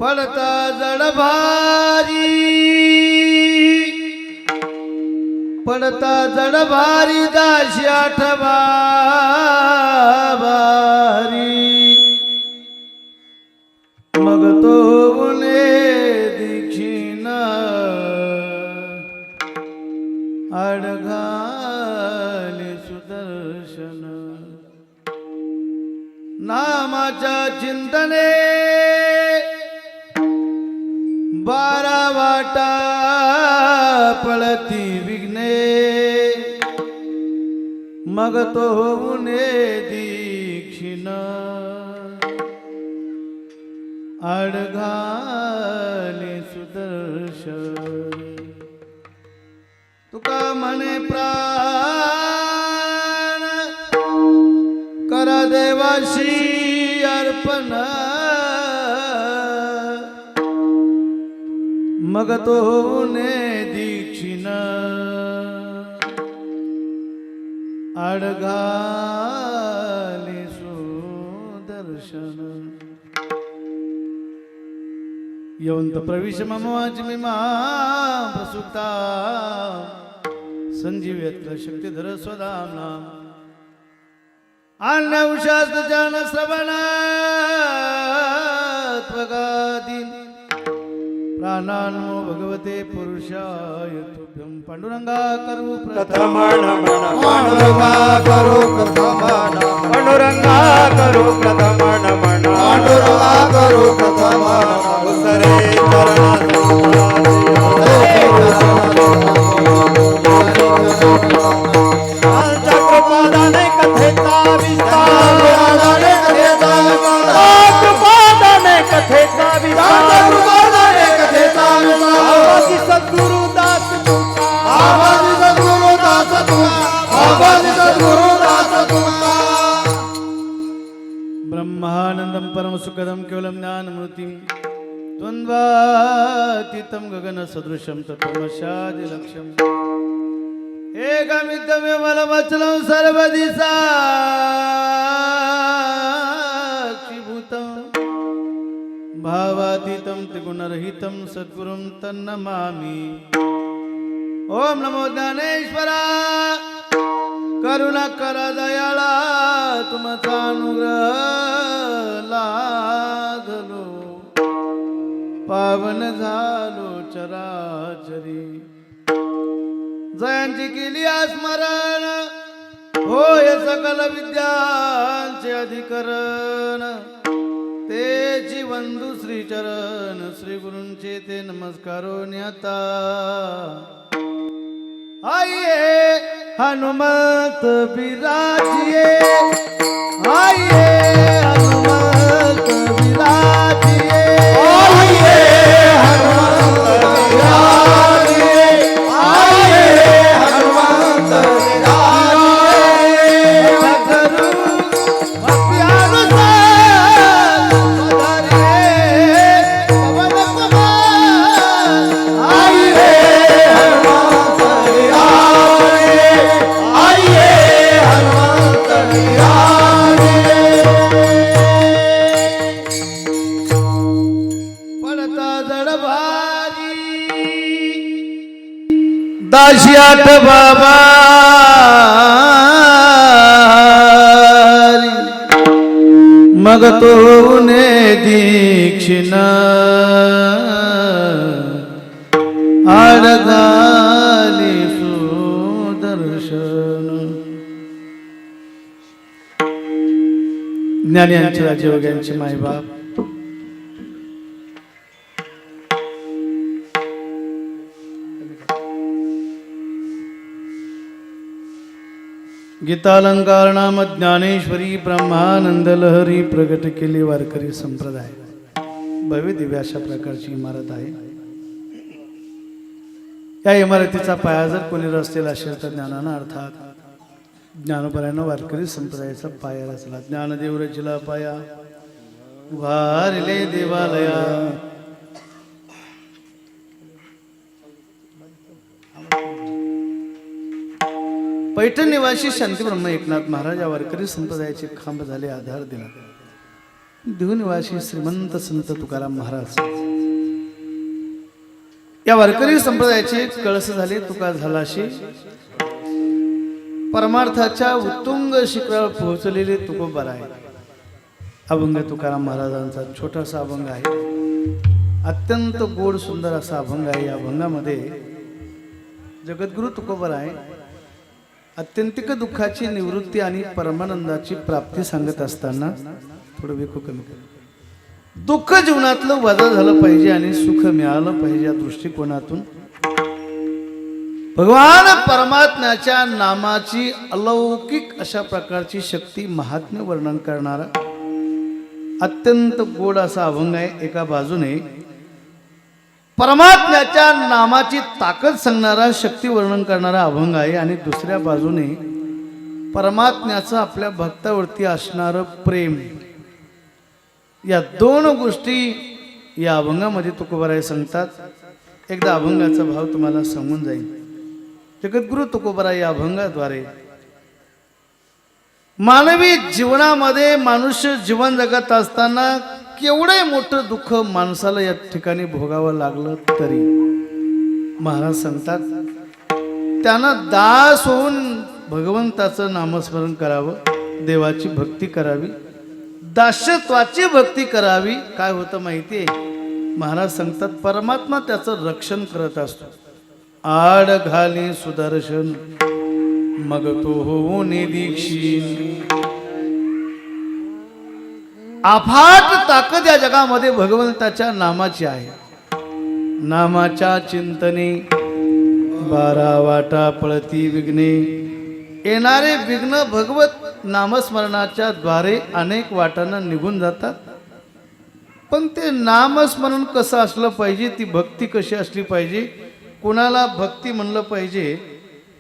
पडता जड भारी पडता जड भारी दाशी आठवा भारी मग तो उने दीक्षिण अडघाले सुदर्शन नामाच्या चिंतने बारा वाटा पळती विघ्ने मग तो होऊने दीक्षिण अडघाले सुदर्शन तुका म्हणे प्राण करा देवाशी अर्पण मग तो होऊने दीक्षिण अडघाले सुदर्शन यवंत प्रविश मम वाचमिमा प्रसुप्ता संजीवयत्र शक्तिधर स्वधाम्ना अन्नौषास्तजान श्रवणात्वगादीन प्राणान्मो भगवते पुरुषाय तुभ्यं पांडुरंगा करू प्रथमन पांडुरंगा करू प्रथमन पांडुरंगा करू प्रथमन पांडुरंगा करू प्रथमन उसरे चक्रपादाने कथेचा विस्तार चक्रपादाने कथेचा विस्तार आवाजी सद्गुरुदास तुका आवाजी सद्गुरुदास तुका आवाजी सद्गुरुदास तुका ब्रह्मानंदं परम सुखदं केवलं ज्ञानमूर्तिं द्वन्द्वातीतं गगन सदृशं तत्त्वमस्यादिलक्ष्यम् एकमिदमेवलमचलं सर्वदिशाक्षिभूतं भावातीतं त्रिगुणरहितं सद्गुरुं तन्नमामि ओम नमो ज्ञानेश्वरा करुणाकर दयाळा तुमचा अनुग्रह लादलो पावन झालो चराचरी जयांची केली स्मरण होय सकल विद्यांचे अधिकरण तेची वंदू श्री चरण श्री गुरूंचे ते नमस्कारो न्याता आइए हनुमत विराजिए आइए हनुमत विराजिए आइए हनुमंत विराजिए आइए हनुमंत विराजिए भक्तरू भक्त्यानुसार पधारिए पवन कुमार आइए हनुमंत विराजिए आइए हनुमंत विराजिए पडता जड भारी दाशी आठ बाबा मग तो ने दीक्षिण अडघाले सुदर्शन ज्ञानियांचे राजयोग्यांचे मायबाप गीतालंकार नाम ज्ञानेश्वरी ब्रह्मानंद लहरी प्रगट केली वारकरी संप्रदाय भव्य दिव्य अशा प्रकारची इमारत आहे. या इमारतीचा पाया जर कोणी रचलेला असेल तर ज्ञानानं अर्थात ज्ञानोबरानं वारकरी संप्रदायाचा पाया रचला. ज्ञानदेव रचला पाया उभारले देवालया पैठण निवासी शांती ब्रह्म एकनाथ महाराज या वारकरी संप्रदायाचे खांब झाले, आधार दिला. देहनिवासी श्रीमंत संत तुकाराम महाराज या वारकरी संप्रदायाचे कळस झाले. तुका झालाशी परमार्थाच्या उत्तुंग शिखरावर पोहोचलेले तुकोबार आहे. अभंग तुकाराम महाराजांचा छोटासा अभंग आहे. अत्यंत गोड सुंदर असा अभंग आहे. या अभंगामध्ये जगद्गुरु तुकोबार आहे अत्यंतिक दुःखाची निवृत्ती आणि परमानंदाची प्राप्ती सांगत असताना थोडं वेखू कमी कर. दुःख जीवनातलं वजा झालं पाहिजे आणि सुख मिळालं पाहिजे या दृष्टिकोनातून भगवान परमात्म्याच्या नामाची अलौकिक अशा प्रकारची शक्ती महात्म्य वर्णन करणारा अत्यंत गोड असा अभंग आहे. एका बाजूने परमात्म्याच्या नामाची ताकद सांगणारा शक्ती वर्णन करणारा अभंग आहे आणि दुसऱ्या बाजूने परमात्म्याचं आपल्या भक्तावरती असणारं प्रेम. या दोन गोष्टी या अभंगामध्ये तुकोबाराय सांगतात. एकदा अभंगाचा भाव तुम्हाला सांगून जाईल. जगद्गुरु तुकोबाराय या अभंगाद्वारे मानवी जीवनामध्ये मनुष्य जीवन जगत असताना केवढे मोठं दुःख माणसाला या ठिकाणी भोगावं लागलं तरी महाराज सांगतात त्यानं दास होऊन भगवंताचं नामस्मरण करावं, देवाची भक्ती करावी, दास्यत्वाची भक्ती करावी. काय होतं माहिती आहे? महाराज सांगतात परमात्मा त्याचं रक्षण करत असतो. आड घाली सुदर्शन मग तो होऊन दीक्षिण. अफाट ताकद या जगामध्ये भगवंताच्या नामाची आहे. नामाच्या चिंतने 12 वाटा पळती विघ्ने. येणारे विघ्न भगवत नामस्मरणाच्या द्वारे अनेक वाटांना निघून जातात. पण ते नामस्मरण कसं असलं पाहिजे, ती भक्ती कशी असली पाहिजे, कोणाला भक्ती म्हणलं पाहिजे,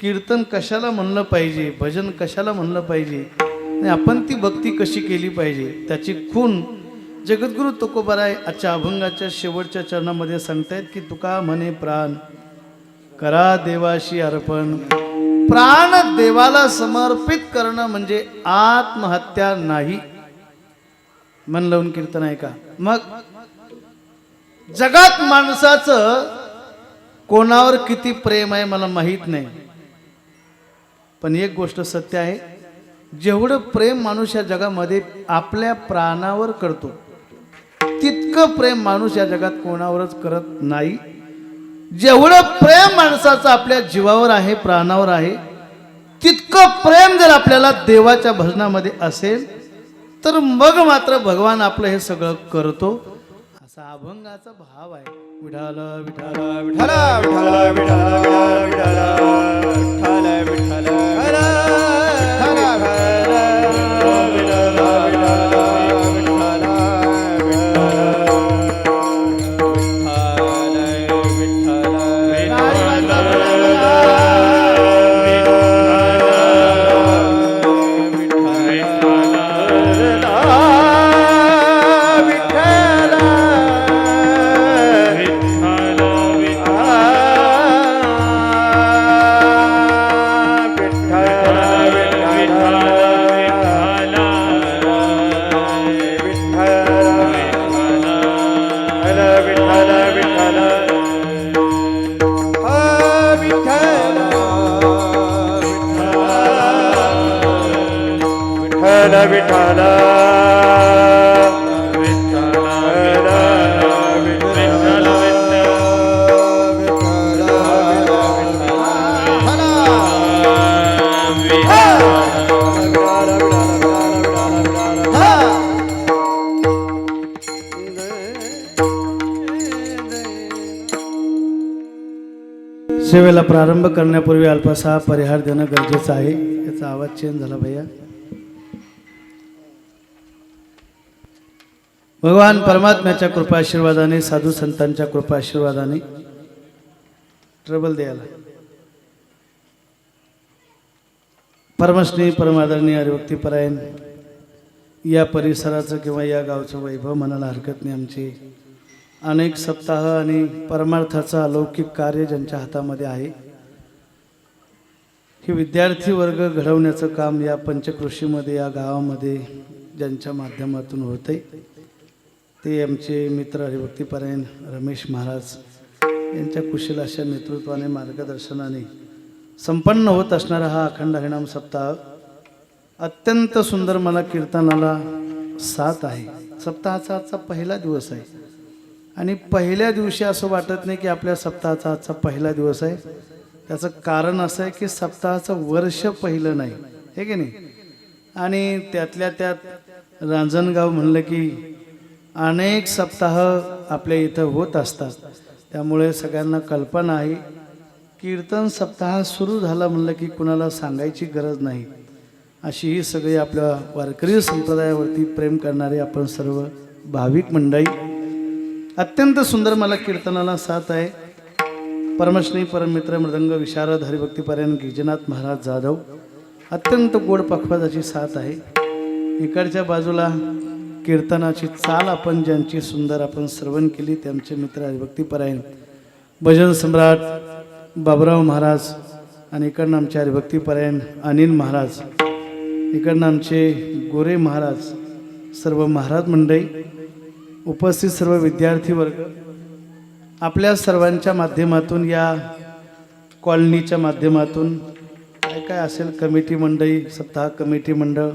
कीर्तन कशाला म्हणलं पाहिजे, भजन कशाला म्हणलं पाहिजे, आणि आपण ती भक्ती कशी केली पाहिजे, त्याची खूण जगद्गुरु तुकोबाराय आजच्या अभंगाच्या शेवटच्या चरणामध्ये सांगतायत की तुका म्हणे प्राण करा देवाशी अर्पण. प्राण देवाला समर्पित करणं म्हणजे आत्महत्या नाही. मन लावून कीर्तन आहे का? मग जगात माणसाचं कोणावर किती प्रेम आहे मला माहीत नाही, पण एक गोष्ट सत्य आहे, जेवढं प्रेम माणूस या जगामध्ये आपल्या प्राणावर करतो तितकं प्रेम माणूस या जगात कोणावरच करत नाही. जेवढं प्रेम माणसाचं आपल्या जीवावर आहे, प्राणावर आहे, तितकं प्रेम जर आपल्याला देवाच्या भजनामध्ये असेल तर मग मात्र भगवान आपलं हे सगळं करतो. असा अभंगाचा भाव आहे. विठाल विठाल विठ्ठल विठ्ठल विठ्ठल विठ्ठल विठ्ठल सेवेला प्रारंभ करण्यापूर्वी अल्पसा परिहार देणं गरजेचं आहे. याचा आवाज चेंज झाला भैया. भगवान परमात्म्याच्या कृपा आशीर्वादाने, साधू संतांच्या कृपा आशीर्वादाने ट्रबल द्यायला परमस्नेही परमादरणीय हरिभक्तीपरायण या परिसराचं किंवा या गावचं वैभव म्हणायला हरकत नाही. आमचे अनेक सप्ताह आणि परमार्थाचं अलौकिक कार्य ज्यांच्या हातामध्ये आहे, हे विद्यार्थी वर्ग घडवण्याचं काम या पंचक्रोशीमध्ये, या गावामध्ये ज्यांच्या माध्यमातून होतंय, ते आमचे मित्र हरिभक्तीपरायण रमेश महाराज यांच्या कुशल अशा नेतृत्वाने मार्गदर्शनाने संपन्न होत असणारा हा अखंड हरिनाम सप्ताह अत्यंत सुंदर मला कीर्तनाला साथ आहे. सप्ताहाचा आजचा पहिला दिवस आहे आणि पहिल्या दिवशी असं वाटत नाही की आपल्या सप्ताहाचा आजचा पहिला दिवस आहे. त्याचं कारण असं आहे की सप्ताहाचं वर्ष पहिलं नाही, हे की नाही. आणि त्यातल्या त्यात रांजणगाव म्हणलं की अनेक सप्ताह आपल्या इथं होत असतात. त्यामुळे सगळ्यांना कल्पना आहे कीर्तन सप्ताह सुरू झाला म्हणलं की कुणाला सांगायची गरज नाही. अशी ही सगळी आपल्या वारकरी संप्रदायावरती प्रेम करणारे आपण सर्व भाविक मंडळी. अत्यंत सुंदर मला कीर्तनाला साथ आहे. परमश्री परममित्र मृदंग विशारद हरिभक्तीपरायण गिरिजनाथ महाराज जाधव, अत्यंत गोड पखवाजाची साथ आहे. इकडच्या बाजूला कीर्तनाची चाल आपण ज्यांची सुंदर आपण श्रवण केली त्यांचे मित्र हरिभक्तीपरायण भजन सम्राट बाबुराव महाराज, आणि इकडनं आमचे हरिभक्तीपरायण अनिल महाराज, इकडनं आमचे गोरे महाराज, सर्व महाराज मंडळी, उपस्थित सर्व विद्यार्थी वर्ग, आपल्या सर्वांच्या माध्यमातून या कॉलनीच्या माध्यमातून काय काय असेल कमिटी मंडळी, सप्ताह कमिटी मंडळ,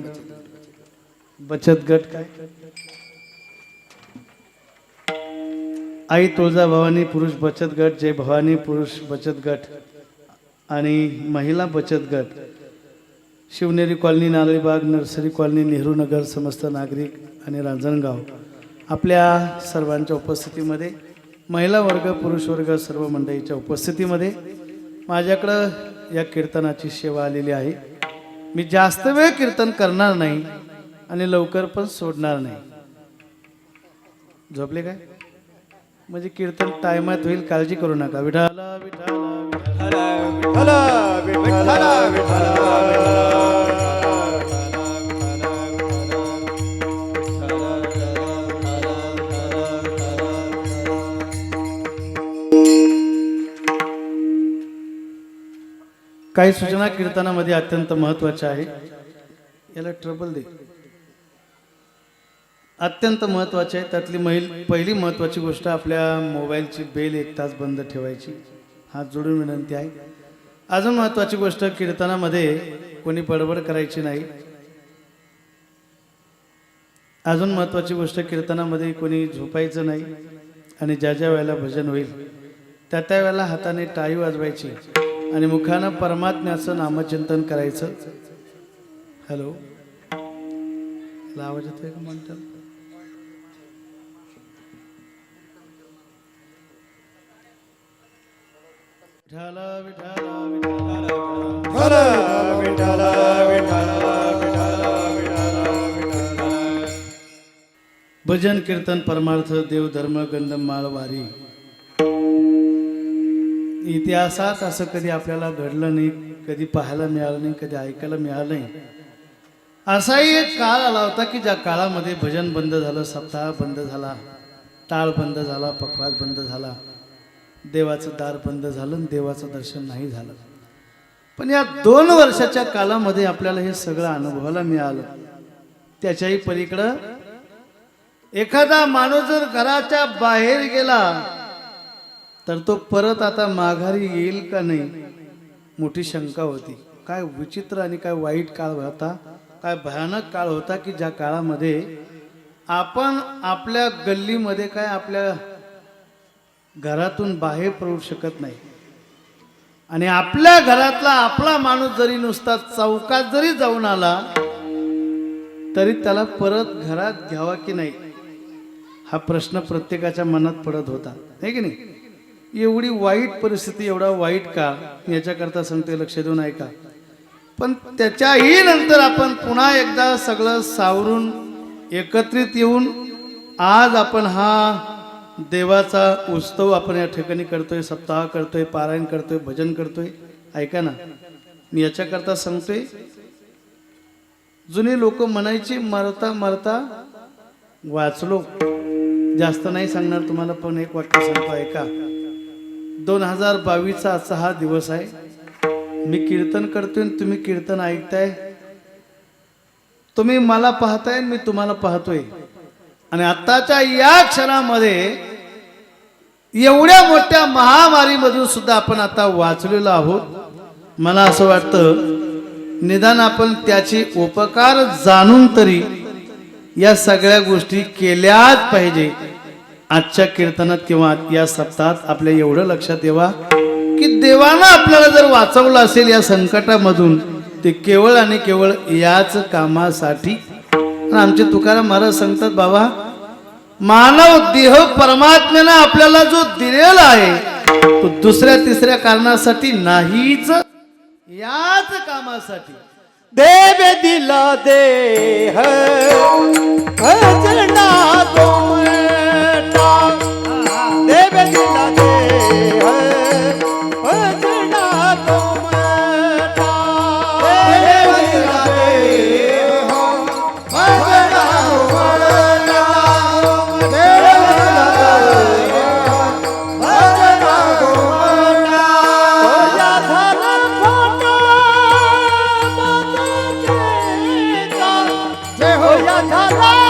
बचत गट, काय आई तुळजा भवानी पुरुष बचत गट, जय भवानी पुरुष बचत गट आणि महिला बचत गट, Shivneri colony, Narlibag, nursery colony, Nehru Nagar, समस्त नागरिक आणि रांजणगाव, आपल्या सर्वांच्या उपस्थितीमध्ये, महिला वर्ग पुरुष वर्ग सर्व मंडळीच्या उपस्थितीमध्ये माझ्याकडं या कीर्तनाची सेवा आलेली आहे. मी जास्त वेळ कीर्तन करणार नाही आणि लवकर पण सोडणार नाही. झोपले काय? म्हणजे कीर्तन टायमात होईल, काळजी करू नका. विठाला विठाला विठ्ठला विठ्ठला काही सूचना कीर्तनामध्ये अत्यंत महत्त्वाच्या आहे. याला ट्रबल दे. अत्यंत महत्त्वाची आहे. त्यातली पहिली महत्त्वाची गोष्ट, आपल्या मोबाईलची बेल 1 तास बंद ठेवायची. हात जोडून विनंती आहे. अजून महत्त्वाची गोष्ट, कीर्तनामध्ये कोणी बडबड करायची नाही. अजून महत्त्वाची गोष्ट, कीर्तनामध्ये कोणी झोपायचं नाही आणि ज्या ज्या वेळेला भजन होईल त्या त्या वेळेला हाताने टाळी वाजवायची आणि मुखानं परमात्म्याचं नामचिंतन करायचं. हॅलो, आवाज येतोय का म्हणतात? विठाला विठाला विठाला विठ्ठला विठ्ठला विठ्ठला विठ्ठला. भजन कीर्तन परमार्थ देव धर्म गंधम माळ वारी. इतिहासात असं कधी आपल्याला घडलं नाही, कधी पाहायला मिळालं नाही, कधी ऐकायला मिळालं नाही. असाही एक काळ आला होता की ज्या काळामध्ये भजन बंद झालं, सप्ताह बंद झाला, टाळ बंद झाला, पखवाज बंद झाला, देवाचं दार बंद झालं, देवाचं दर्शन नाही झालं. पण या 2 वर्षाच्या कालामध्ये आपल्याला हे सगळं अनुभवायला मिळालं. त्याच्याही पलीकडं एखादा माणूस जर घराच्या बाहेर गेला तर तो परत आता माघारी येईल का नाही, मोठी शंका होती. काय विचित्र आणि काय वाईट काळ होता, काय भयानक काळ होता की ज्या काळामध्ये आपण आपल्या गल्लीमध्ये काय आपल्या घरातून बाहेर पडू शकत नाही आणि आपल्या घरातला आपला माणूस जरी नुसता चौकात जरी जाऊन आला तरी त्याला परत घरात घ्यावा की नाही, हा प्रश्न प्रत्येकाच्या मनात पडत होता, है की नाही. एवढी वाईट परिस्थिती, एवढा वाईट काळ, याच्याकरता सांगते, लक्ष देऊन ऐका. पण त्याच्याही नंतर आपण पुन्हा एकदा सगळं सावरून एकत्रित येऊन आज आपण हा देवाचा उत्सव आपण या ठिकाणी करतोय, सप्ताह करतोय, पारायण करतोय, भजन करतोय. ऐका ना, मी याच्याकरता सांगतोय, जुने लोक म्हणायची मरता मरता वाचलो. जास्त नाही सांगणार तुम्हाला, पण एक वाक्य सांगतो ऐका. 2022चा आजचा हा दिवस आहे. मी कीर्तन करतोय आणि तुम्ही कीर्तन ऐकताय. तुम्ही मला पाहताय, मी तुम्हाला पाहतोय. आणि आत्ताच्या या क्षणामध्ये एवढ्या मोठ्या महामारीमधून सुद्धा आपण आता वाचलेलो आहोत. मला असं वाटतं निदान आपण त्याचे उपकार जाणून तरी या सगळ्या गोष्टी केल्याच पाहिजे. आजच्या कीर्तनात किंवा या सप्ताहात आपल्या एवढं लक्षात येवा की देवानं आपल्याला जर वाचवलं असेल या संकटामधून ते केवळ आणि केवळ याच कामासाठी. आणि आमचे तुकाराम महाराज सांगतात, बाबा मानव देह परमात्म्यानं आपल्याला जो दिलेला आहे तो दुसऱ्या तिसऱ्या कारणासाठी नाहीच, याच कामासाठी. देव दिला देह भजना तुमटा, देव दिला देह भजना तुमटा, देव दिला देह भजना तुमटा, देव दिला देह भजना तुमटा. या झाला खोटा जय हो या झाला